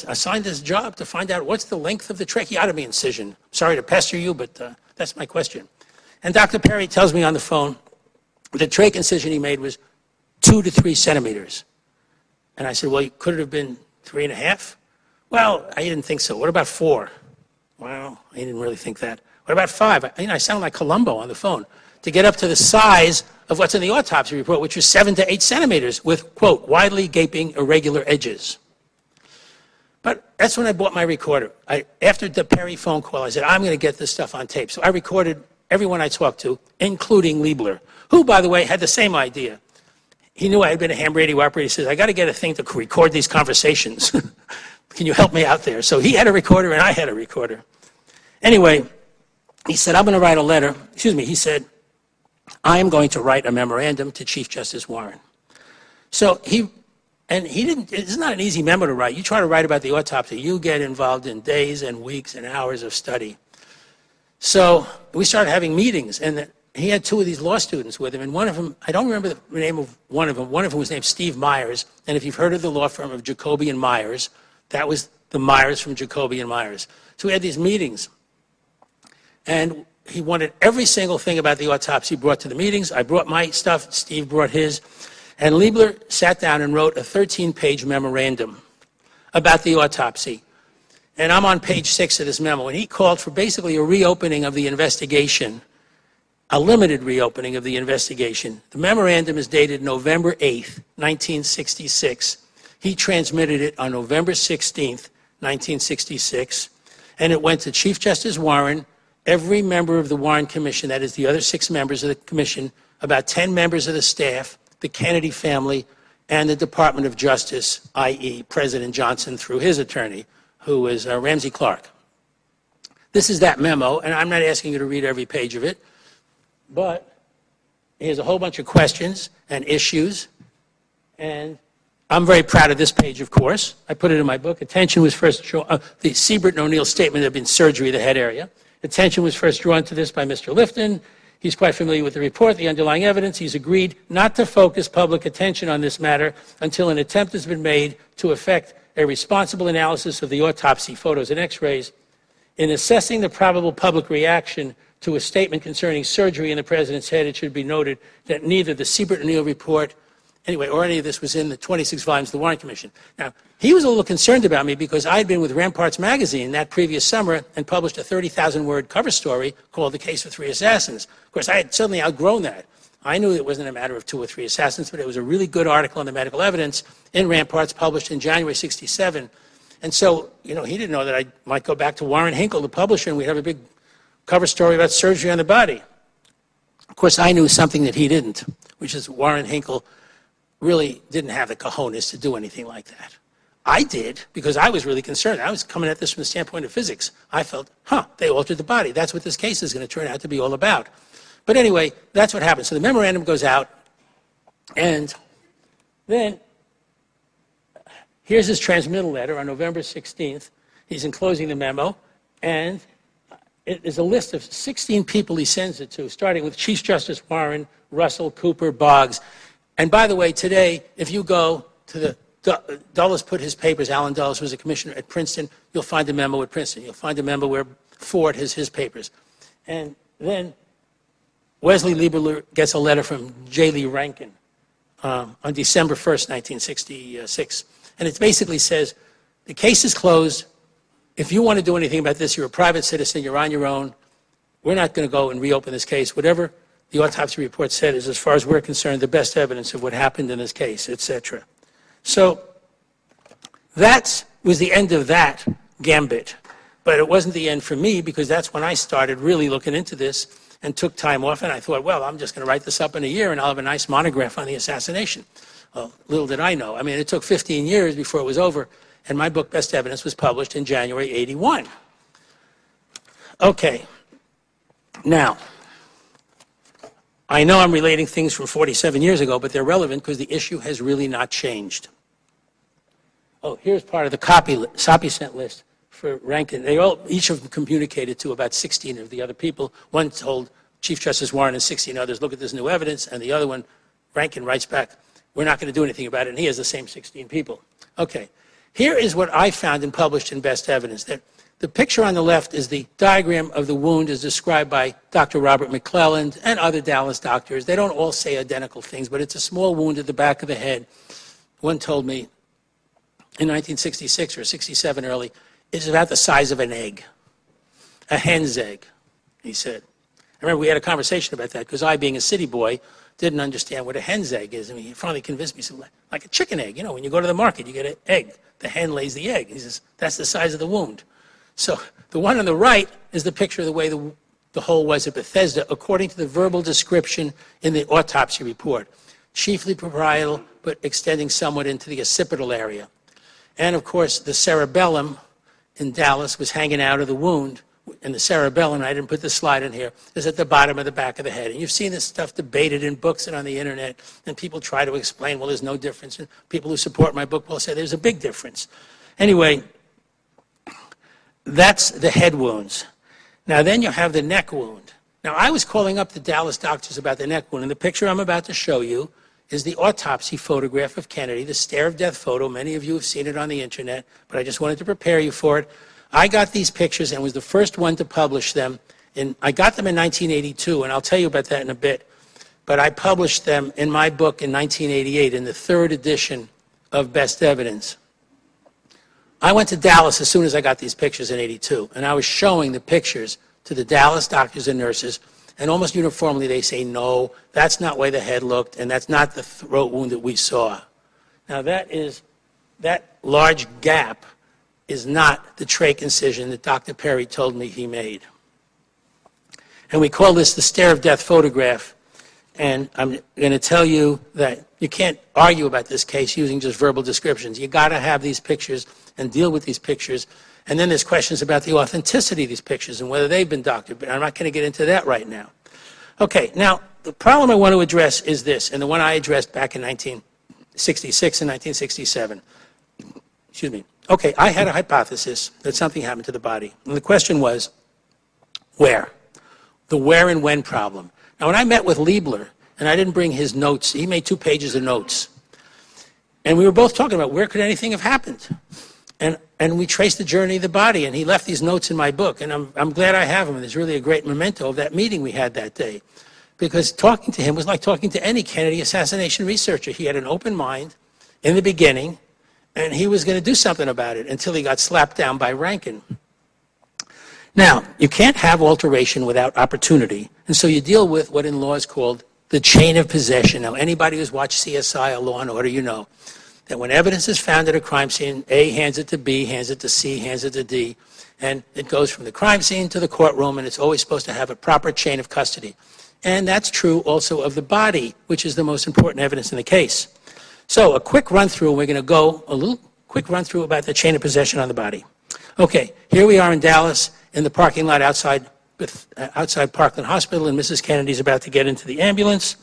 assigned this job to find out what's the length of the tracheotomy incision. Sorry to pester you, but that's my question. And Dr. Perry tells me on the phone the trach incision he made was 2 to 3 centimeters. And I said, well, could it have been 3.5? Well, I didn't think so. What about 4? Well, I didn't really think that. What about 5? I sound like Columbo on the phone. To get up to the size of what's in the autopsy report, which was 7 to 8 centimeters with, quote, widely gaping irregular edges. But that's when I bought my recorder. After the Perry phone call, I said, I'm going to get this stuff on tape. So I recorded everyone I talked to, including Liebler, who, by the way, had the same idea. He knew I had been a ham radio operator. He said, I got to get a thing to record these conversations. Can you help me out there? So he had a recorder and I had a recorder. Anyway, he said, I'm going to write a letter. He said, I am going to write a memorandum to Chief Justice Warren. So it's not an easy memo to write. You try to write about the autopsy, you get involved in days and weeks and hours of study. So we started having meetings, and he had 2 of these law students with him, and one of them, I don't remember the name of one of them was named Steve Myers, and if you've heard of the law firm of Jacoby and Myers, that was the Myers from Jacoby and Myers. So we had these meetings, and he wanted every single thing about the autopsy brought to the meetings. I brought my stuff, Steve brought his, and Liebler sat down and wrote a 13-page memorandum about the autopsy. And I'm on page 6 of this memo, and he called for basically a reopening of the investigation, a limited reopening of the investigation. The memorandum is dated November 8th, 1966. He transmitted it on November 16th, 1966, and it went to Chief Justice Warren, every member of the Warren Commission, that is the other 6 members of the commission, about 10 members of the staff, the Kennedy family, and the Department of Justice, i.e. President Johnson through his attorney, who is Ramsey Clark. This is that memo, and I'm not asking you to read every page of it, but here's a whole bunch of questions and issues, and I'm very proud of this page, of course. I put it in my book. Attention was first drawn, the Siebert and O'Neill statement had been surgery of the head area. Attention was first drawn to this by Mr. Lifton. He's quite familiar with the report, the underlying evidence. He's agreed not to focus public attention on this matter until an attempt has been made to effect a responsible analysis of the autopsy, photos, and x-rays. In assessing the probable public reaction to a statement concerning surgery in the president's head, it should be noted that neither the Siebert and O'Neill report, or any of this was in the 26 volumes of the Warren Commission. Now, he was a little concerned about me because I had been with Ramparts magazine that previous summer and published a 30,000-word cover story called The Case of 3 Assassins. Of course, I had suddenly outgrown that. I knew it wasn't a matter of 2 or 3 assassins, but it was a really good article on the medical evidence in Ramparts published in January 67. And so, he didn't know that I might go back to Warren Hinkle, the publisher, and we'd have a big cover story about surgery on the body. Of course, I knew something that he didn't, which is Warren Hinkle really didn't have the cojones to do anything like that. I did, because I was really concerned. I was coming at this from the standpoint of physics. I felt, they altered the body. That's what this case is going to turn out to be all about. But anyway, that's what happened. So the memorandum goes out, and then here's his transmittal letter on November 16th. He's enclosing the memo, and it is a list of 16 people he sends it to, starting with Chief Justice Warren, Russell, Cooper, Boggs. And by the way, today, if you go to the Dulles put his papers, Alan Dulles was a commissioner at Princeton, you'll find a memo at Princeton. You'll find a memo where Ford has his papers. And then Wesley Lieberler gets a letter from J. Lee Rankin on December 1st, 1966. And it basically says, the case is closed. If you want to do anything about this, you're a private citizen, you're on your own. We're not going to go and reopen this case. Whatever the autopsy report said is, as far as we're concerned, the best evidence of what happened in this case, etc. So that was the end of that gambit. But it wasn't the end for me, because that's when I started really looking into this and took time off, and I thought, well, I'm just going to write this up in a year and I'll have a nice monograph on the assassination. Well, little did I know. I mean, it took 15 years before it was over, and my book, Best Evidence, was published in January '81. Okay. Now, I know I'm relating things from 47 years ago, but they're relevant because the issue has really not changed. Oh, here's part of the copy sent list for Rankin. Each of them communicated to about 16 of the other people. One told Chief Justice Warren and 16 others, look at this new evidence, and the other one, Rankin, writes back, we're not going to do anything about it, and he has the same 16 people. Okay, here is what I found and published in Best Evidence. That the picture on the left is the diagram of the wound as described by Dr. Robert McClelland and other Dallas doctors. They don't all say identical things, but it's a small wound at the back of the head. One told me in 1966 or 67 early, it's about the size of an egg. a hen's egg, he said. I remember we had a conversation about that because I, being a city boy, didn't understand what a hen's egg is. I mean, he finally convinced me, he said, like a chicken egg. You know, when you go to the market, you get an egg. The hen lays the egg. He says, that's the size of the wound. So the one on the right is the picture of the way the hole was at Bethesda, according to the verbal description in the autopsy report. Chiefly parietal, but extending somewhat into the occipital area. And of course, the cerebellum in Dallas was hanging out of the wound. And the cerebellum, I didn't put the slide in here, is at the bottom of the back of the head. And you've seen this stuff debated in books and on the internet, and people try to explain, well, there's no difference. And people who support my book will say there's a big difference. Anyway, that's the head wounds. Now then you have the neck wound. Now I was calling up the Dallas doctors about the neck wound, and the picture I'm about to show you is the autopsy photograph of Kennedy, the stare of death photo. Many of you have seen it on the internet, but I just wanted to prepare you for it. I got these pictures and was the first one to publish them. I got them in 1982, and I'll tell you about that in a bit. But I published them in my book in 1988 in the third edition of Best Evidence. I went to Dallas as soon as I got these pictures in '82, and I was showing the pictures to the Dallas doctors and nurses, and almost uniformly they say, no, that's not where the head looked, and that's not the throat wound that we saw. Now that large gap is not the trach incision that Dr. Perry told me he made. And we call this the stare of death photograph. And I'm going to tell you that you can't argue about this case using just verbal descriptions. You got to have these pictures and deal with these pictures. And then there's questions about the authenticity of these pictures and whether they've been doctored. But I'm not going to get into that right now. Okay, now the problem I want to address is this, and the one I addressed back in 1966 and 1967. Excuse me. Okay, I had a hypothesis that something happened to the body. And the question was, where? The where and when problem. Now, when I met with Liebler, and I didn't bring his notes, he made 2 pages of notes. And we were both talking about where could anything have happened? And we traced the journey of the body, and he left these notes in my book. And I'm glad I have them. And there's really a great memento of that meeting we had that day. Because talking to him was like talking to any Kennedy assassination researcher. He had an open mind in the beginning, and he was going to do something about it until he got slapped down by Rankin. Now, you can't have alteration without opportunity, and so you deal with what in law is called the chain of possession. Now, anybody who's watched CSI or Law and Order, you know that when evidence is found at a crime scene, A hands it to B, hands it to C, hands it to D, and it goes from the crime scene to the courtroom, and it's always supposed to have a proper chain of custody. And that's true also of the body, which is the most important evidence in the case. So a quick run-through, we're going to go a little quick run-through about the chain of possession on the body. Okay, here we are in Dallas in the parking lot outside Parkland Hospital, and Mrs. Kennedy's about to get into the ambulance.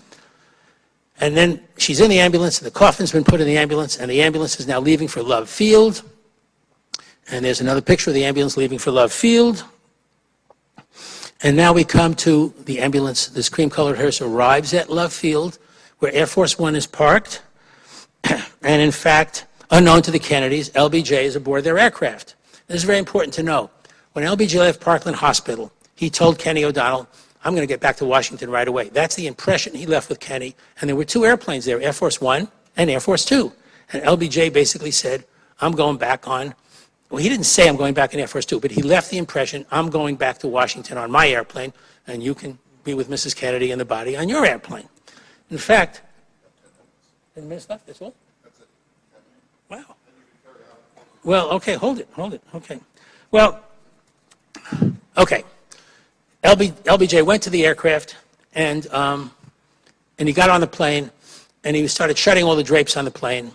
And then she's in the ambulance, and the coffin's been put in the ambulance, and the ambulance is now leaving for Love Field. And there's another picture of the ambulance leaving for Love Field. And now we come to the ambulance. This cream-colored hearse arrives at Love Field, where Air Force One is parked. And in fact, unknown to the Kennedys, LBJ is aboard their aircraft. This is very important to know. When LBJ left Parkland Hospital, he told Kenny O'Donnell, I'm going to get back to Washington right away. That's the impression he left with Kenny. And there were 2 airplanes there, Air Force One and Air Force Two. And LBJ basically said, I'm going back on, well, he didn't say I'm going back in Air Force Two, but he left the impression, I'm going back to Washington on my airplane, and you can be with Mrs. Kennedy and the body on your airplane. In fact, 10 minutes left, that's all? Wow. Well, okay, hold it, okay. Well, okay. LBJ went to the aircraft, and he got on the plane, and he started shutting all the drapes on the plane.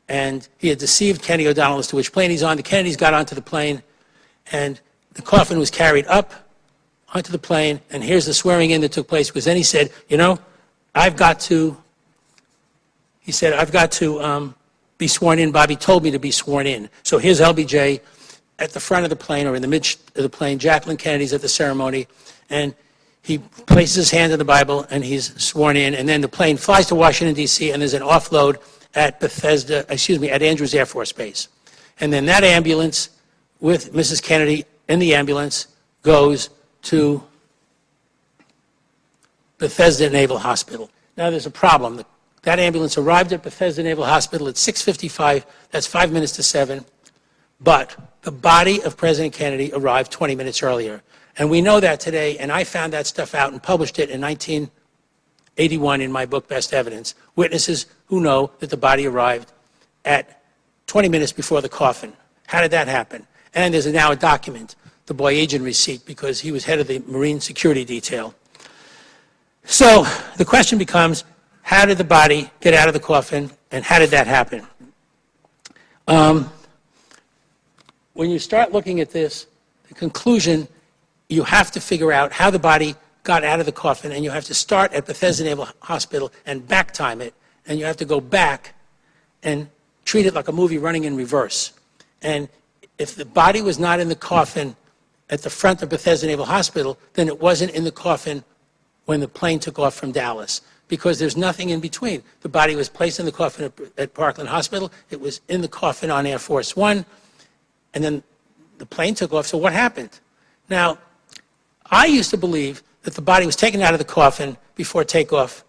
And he had deceived Kenny O'Donnell as to which plane he's on. The Kennedys got onto the plane, and the coffin was carried up onto the plane, and here's the swearing in that took place, because then he said, you know, I've got to be sworn in. Bobby told me to be sworn in. So here's LBJ at the front of the plane, or in the midst of the plane. Jacqueline Kennedy's at the ceremony, and he places his hand on the Bible, and he's sworn in. And then the plane flies to Washington, D.C., and there's an offload at at Andrews Air Force Base. And then that ambulance, with Mrs. Kennedy in the ambulance, goes to Bethesda Naval Hospital. Now there's a problem. That ambulance arrived at Bethesda Naval Hospital at 6:55. That's 5 minutes to 7. But the body of President Kennedy arrived 20 minutes earlier. And we know that today, and I found that stuff out and published it in 1981 in my book, Best Evidence. Witnesses who know that the body arrived at 20 minutes before the coffin. How did that happen? And there's now a document, the boy agent receipt, because he was head of the Marine Security Detail. So the question becomes, how did the body get out of the coffin, and how did that happen? When you start looking at this, the conclusion, you have to figure out how the body got out of the coffin, and you have to start at Bethesda Naval Hospital and back time it, and you have to go back and treat it like a movie running in reverse. And if the body was not in the coffin at the front of Bethesda Naval Hospital, then it wasn't in the coffin when the plane took off from Dallas, because there's nothing in between. The body was placed in the coffin at Parkland Hospital. It was in the coffin on Air Force One, and then the plane took off. So what happened? Now, I used to believe that the body was taken out of the coffin before takeoff,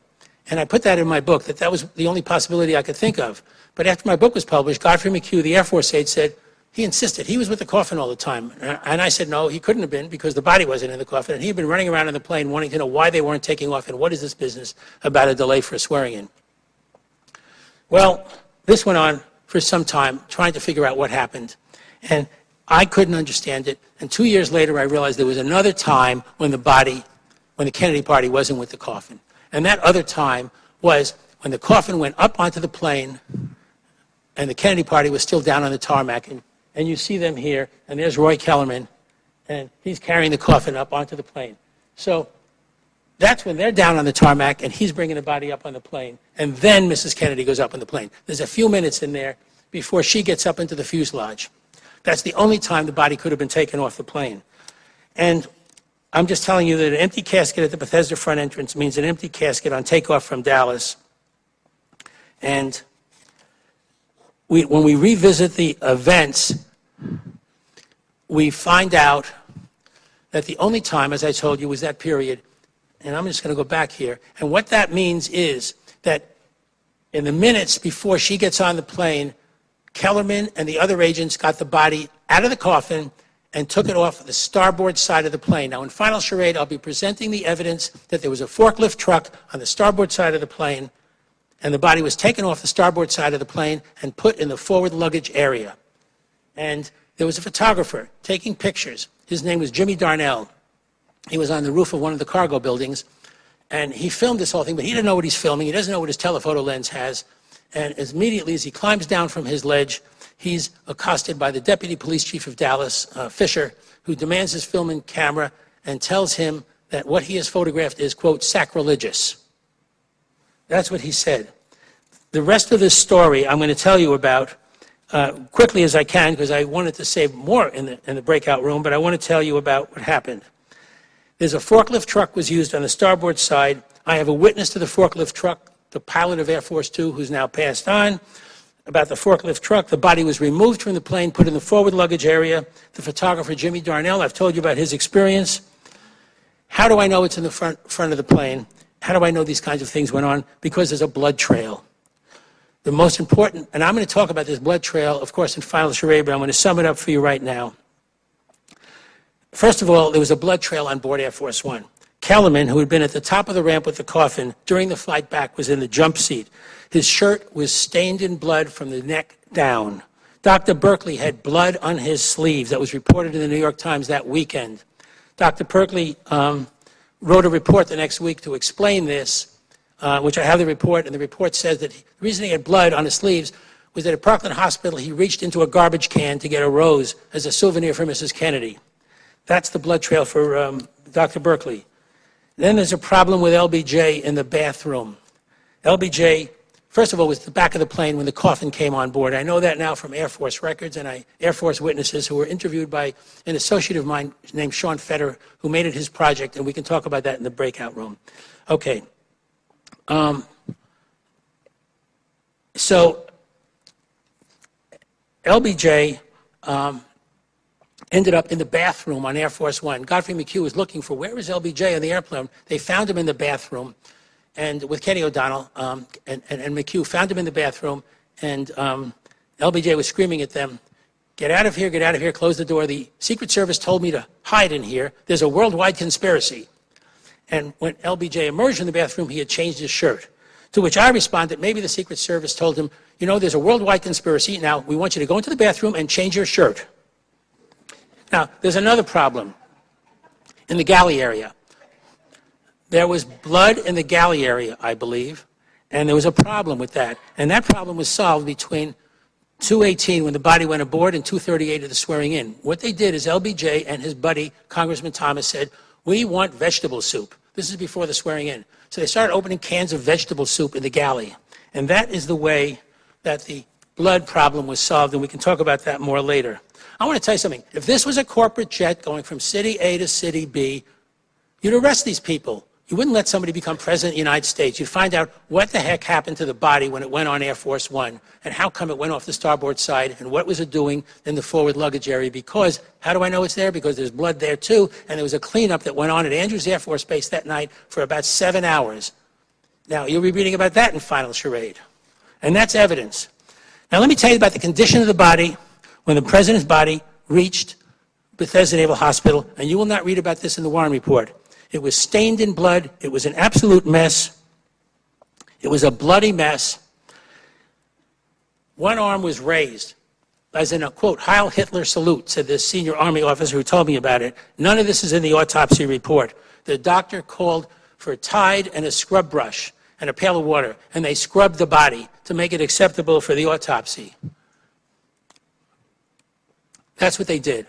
and I put that in my book, that that was the only possibility I could think of. But after my book was published, Godfrey McHugh, the Air Force aide, said, he insisted, he was with the coffin all the time. And I said, no, he couldn't have been, because the body wasn't in the coffin, and he had been running around in the plane wanting to know why they weren't taking off, and what is this business about a delay for swearing in. Well, this went on for some time, trying to figure out what happened. And I couldn't understand it. And 2 years later, I realized there was another time when the Kennedy party wasn't with the coffin. And that other time was when the coffin went up onto the plane and the Kennedy party was still down on the tarmac. And you see them here, and there's Roy Kellerman, and he's carrying the coffin up onto the plane. So that's when they're down on the tarmac, and he's bringing the body up on the plane. And then Mrs. Kennedy goes up on the plane. There's a few minutes in there before she gets up into the fuselage. That's the only time the body could have been taken off the plane. And I'm just telling you that an empty casket at the Bethesda front entrance means an empty casket on takeoff from Dallas. And when we revisit the events, we find out that the only time, as I told you, was that period. And I'm just going to go back here. And what that means is that in the minutes before she gets on the plane, Kellerman and the other agents got the body out of the coffin and took it off the starboard side of the plane. Now, in final charade, I'll be presenting the evidence that there was a forklift truck on the starboard side of the plane, and the body was taken off the starboard side of the plane and put in the forward luggage area. And there was a photographer taking pictures. His name was Jimmy Darnell. He was on the roof of one of the cargo buildings, and he filmed this whole thing, but he didn't know what he's filming. He doesn't know what his telephoto lens has. And as immediately as he climbs down from his ledge, he's accosted by the deputy police chief of Dallas, Fisher, who demands his film and camera and tells him that what he has photographed is, quote, sacrilegious. That's what he said. The rest of this story I'm going to tell you about quickly as I can, because I wanted to save more in the breakout room, but I want to tell you about what happened. There's a forklift truck was used on the starboard side. I have a witness to the forklift truck, the pilot of Air Force Two, who's now passed on, about the forklift truck. The body was removed from the plane, put in the forward luggage area. The photographer, Jimmy Darnell, I've told you about his experience. How do I know it's in the front of the plane? How do I know these kinds of things went on? Because there's a blood trail. The most important, and I'm going to talk about this blood trail, of course, in final charade, but I'm going to sum it up for you right now. First of all, there was a blood trail on board Air Force One. Kellerman, who had been at the top of the ramp with the coffin during the flight back, was in the jump seat. His shirt was stained in blood from the neck down. Dr. Berkeley had blood on his sleeves. That was reported in the New York Times that weekend. Dr. Berkeley wrote a report the next week to explain this, which I have the report, and the report says that the reason he had blood on his sleeves was that at Parkland Hospital he reached into a garbage can to get a rose as a souvenir for Mrs. Kennedy. That's the blood trail for Dr. Berkeley. Then there's a problem with LBJ in the bathroom. LBJ, first of all, was the back of the plane when the coffin came on board. I know that now from Air Force records and Air Force witnesses who were interviewed by an associate of mine named Sean Fetter, who made it his project, and we can talk about that in the breakout room. Okay. So LBJ ended up in the bathroom on Air Force One. Godfrey McHugh was looking for, where is LBJ on the airplane? They found him in the bathroom, and with Kenny O'Donnell, and McHugh found him in the bathroom, and LBJ was screaming at them, get out of here, close the door. The Secret Service told me to hide in here. There's a worldwide conspiracy. And when LBJ emerged from the bathroom, he had changed his shirt. To which I responded, maybe the Secret Service told him, you know, there's a worldwide conspiracy. Now, we want you to go into the bathroom and change your shirt. Now, there's another problem in the galley area. There was blood in the galley area, I believe, and there was a problem with that. And that problem was solved between 2:18 when the body went aboard and 2:38 of the swearing in. What they did is LBJ and his buddy, Congressman Thomas, said, we want vegetable soup. This is before the swearing in. So they started opening cans of vegetable soup in the galley. And that is the way that the blood problem was solved, and we can talk about that more later. I want to tell you something. If this was a corporate jet going from city A to city B, you'd arrest these people. You wouldn't let somebody become president of the United States. You'd find out what the heck happened to the body when it went on Air Force One, and how come it went off the starboard side, and what was it doing in the forward luggage area. Because, how do I know it's there? Because there's blood there too, and there was a cleanup that went on at Andrews Air Force Base that night for about 7 hours. Now, you'll be reading about that in Final Charade. And that's evidence. Now, let me tell you about the condition of the body when the president's body reached Bethesda Naval Hospital, and you will not read about this in the Warren Report. It was stained in blood. It was an absolute mess. It was a bloody mess. One arm was raised, as in a, quote, Heil Hitler salute, said this senior Army officer who told me about it. None of this is in the autopsy report. The doctor called for a Tide and a scrub brush and a pail of water, and they scrubbed the body to make it acceptable for the autopsy. That's what they did.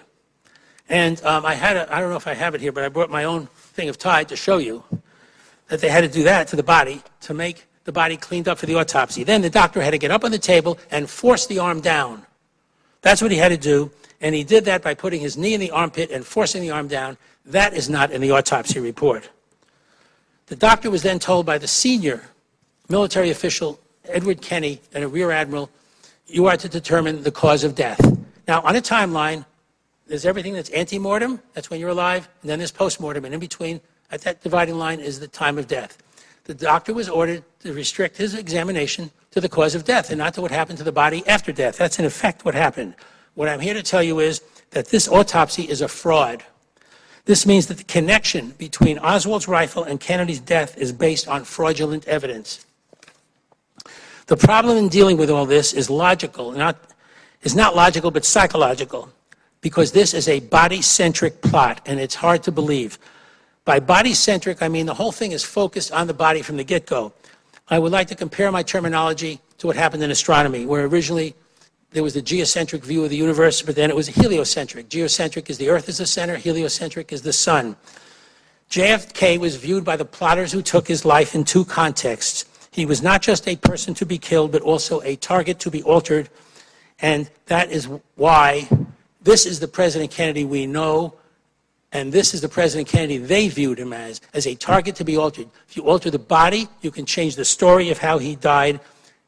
And I don't know if I have it here, but I brought my own thing of Tide to show you that they had to do that to the body to make the body cleaned up for the autopsy. Then the doctor had to get up on the table and force the arm down. That's what he had to do, and he did that by putting his knee in the armpit and forcing the arm down. That is not in the autopsy report. The doctor was then told by the senior military official, Edward Kenney, and a rear admiral, you are to determine the cause of death. Now, on a timeline, there's everything that's ante-mortem, that's when you're alive, and then there's post-mortem, and in between, at that dividing line, is the time of death. The doctor was ordered to restrict his examination to the cause of death and not to what happened to the body after death. That's in effect what happened. What I'm here to tell you is that this autopsy is a fraud. This means that the connection between Oswald's rifle and Kennedy's death is based on fraudulent evidence. The problem in dealing with all this is logical, not logical, but psychological, because this is a body-centric plot, and it's hard to believe. By body-centric, I mean the whole thing is focused on the body from the get-go. I would like to compare my terminology to what happened in astronomy, where originally there was the geocentric view of the universe, but then it was heliocentric. Geocentric is the Earth is the center, heliocentric is the sun. JFK was viewed by the plotters who took his life in two contexts. He was not just a person to be killed, but also a target to be altered, and that is why this is the President Kennedy we know, and this is the President Kennedy they viewed him as a target to be altered. If you alter the body, you can change the story of how he died,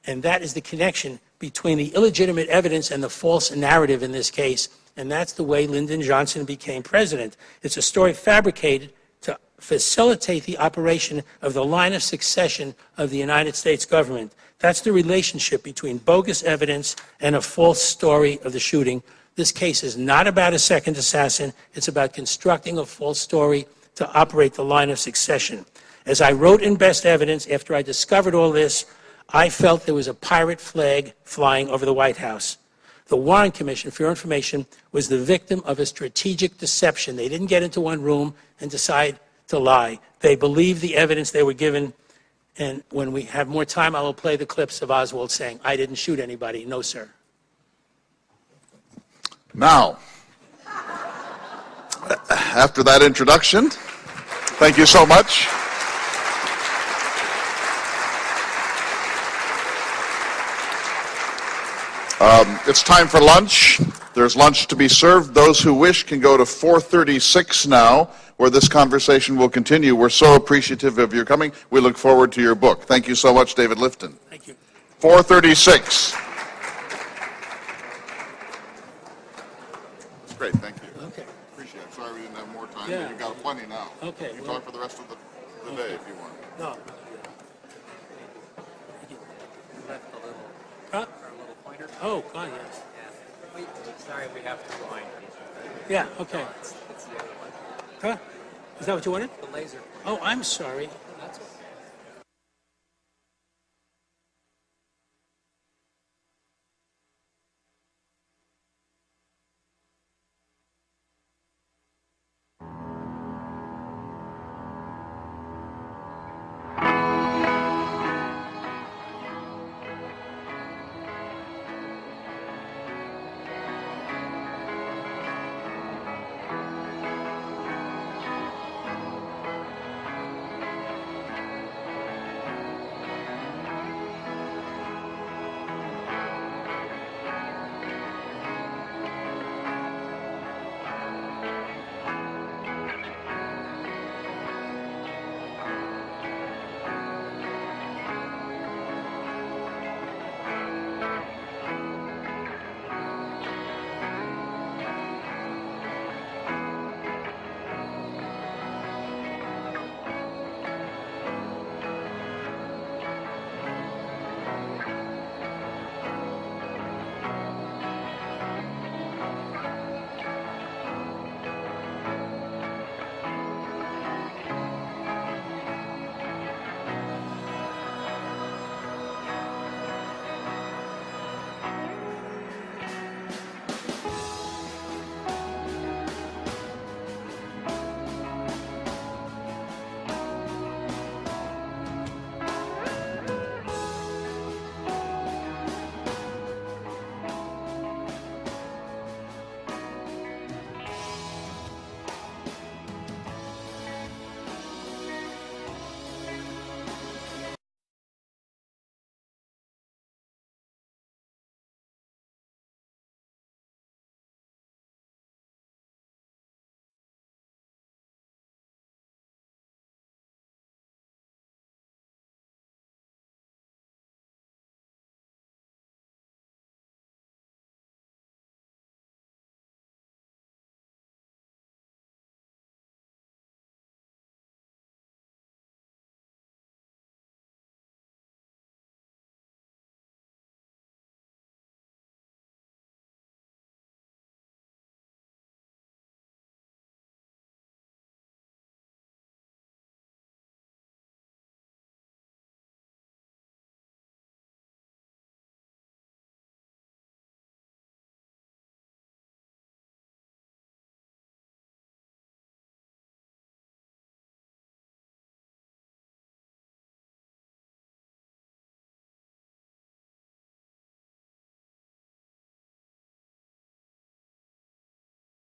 and that is the connection between the illegitimate evidence and the false narrative in this case, and that's the way Lyndon Johnson became president. It's a story fabricated to facilitate the operation of the line of succession of the United States government. That's the relationship between bogus evidence and a false story of the shooting. This case is not about a second assassin. It's about constructing a false story to operate the line of succession. As I wrote in Best Evidence, after I discovered all this, I felt there was a pirate flag flying over the White House. The Warren Commission, for your information, was the victim of a strategic deception. They didn't get into one room and decide to lie. They believed the evidence they were given, and when we have more time, I will play the clips of Oswald saying, I didn't shoot anybody. No, sir. Now, after that introduction, thank you so much. It's time for lunch. There's lunch to be served. Those who wish can go to 436 now, where this conversation will continue. We're so appreciative of your coming. We look forward to your book. Thank you so much, David Lifton. Thank you. 436. Great, thank you. Okay. Appreciate it. Sorry we didn't have more time, Yeah. but you've got plenty now. Okay, You can well- talk for the rest of the day if you want. No. Huh? Oh, God, yes. Sorry, we have to rewind. Yeah, okay. It's the other one. Huh? Is that what you wanted? The laser. Oh, I'm sorry. That's okay.